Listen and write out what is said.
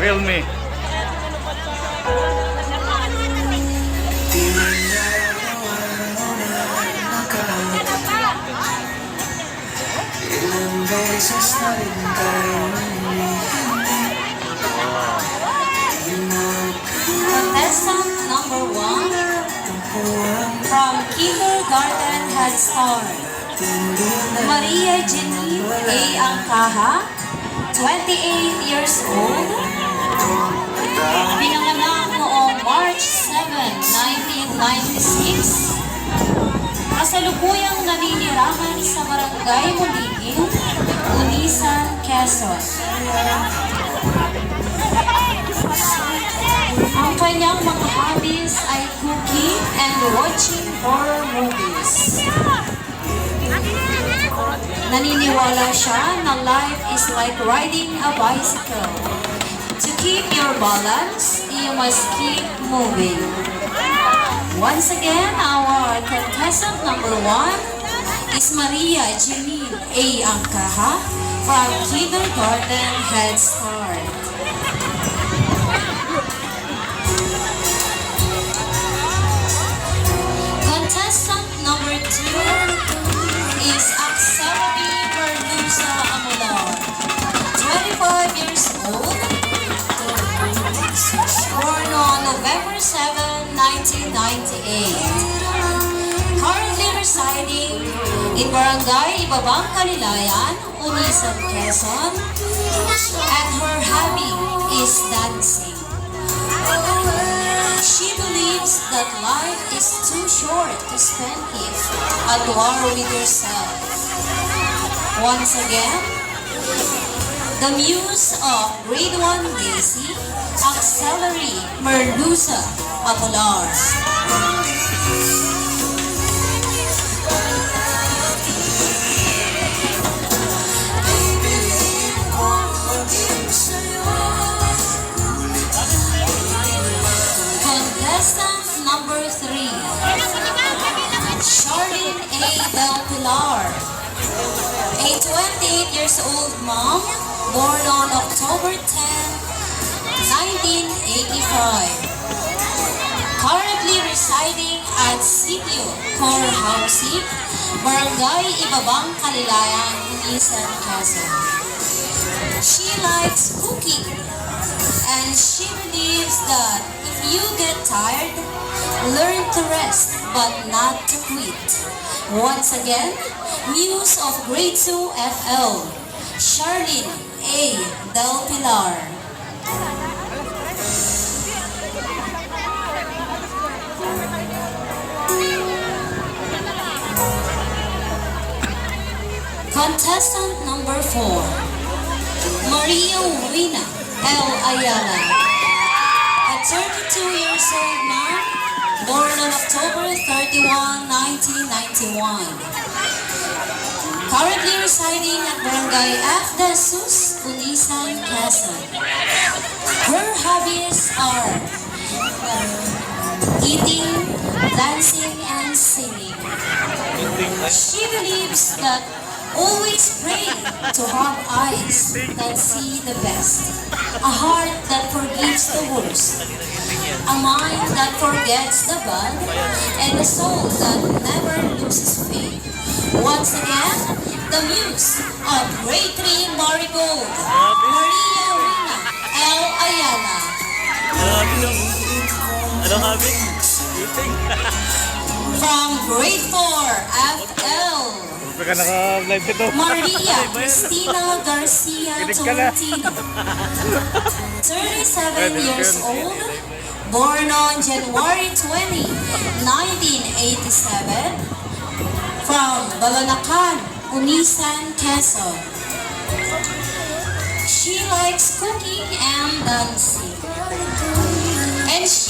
Realme. Ilang beses na rin tayo Contestant number 1 from Kindergarten Head Start, Maria Jenny A. Angkaha, 28 years old. Pinanganak noong March 7, 1996. Kasalukuyang naninirahan sa Barangay Muligin, Unisan, Quezon. Ang kanyang mga hobbies ay cooking and watching horror movies. Naniniwala siya na life is like riding a bicycle. To keep your balance, you must keep moving. Once again, our contestant number 1 is Maria Janine A. Angkaha from Kindergarten Head Start. Contestant number 2 is Axelby Berlusa Amular, 25 years old, born on November 7, 1998. Currently residing in Barangay Ibabang Kalilayan, Unisan, Quezon, and her hobby is dancing. She believes that life is too short to spend it at war with yourself. Once again, the muse of grade 1 Daisy, Axelby Berlusa Amular. Contestant number 3, Charlene A. Del Pilar, a 28 years old mom, born on October 10, 1985. Currently residing at Sitio Core Housing, Barangay Ibabang Kalilayan, Unisan, Quezon. She likes cooking, and she believes that if you get tired, learn to rest but not to quit. Once again, muse of grade 2 FL, Charlene A. Del Pilar. Contestant number 4, Maria Wina L. Ayala, a 32 years old man, born on October 31, 1991. Currently residing at Barangay F. De Jesus, Unisan, Quezon. Her hobbies are eating, dancing, and singing. She believes that always pray to have eyes that see the best, a heart that forgives the worst, a mind that forgets the bad, and a soul that never loses faith. Once again, the muse of grade 3 Marigold, Maria Wina L. Ayala. Anong habit? From grade 4 FL, Huwag ka naka-live ito. Maria Cristina Garcia Tolentino, 37 years old, born on January 20, 1987, from Balanacan, Unisan, Quezon. She likes cooking and dancing, and she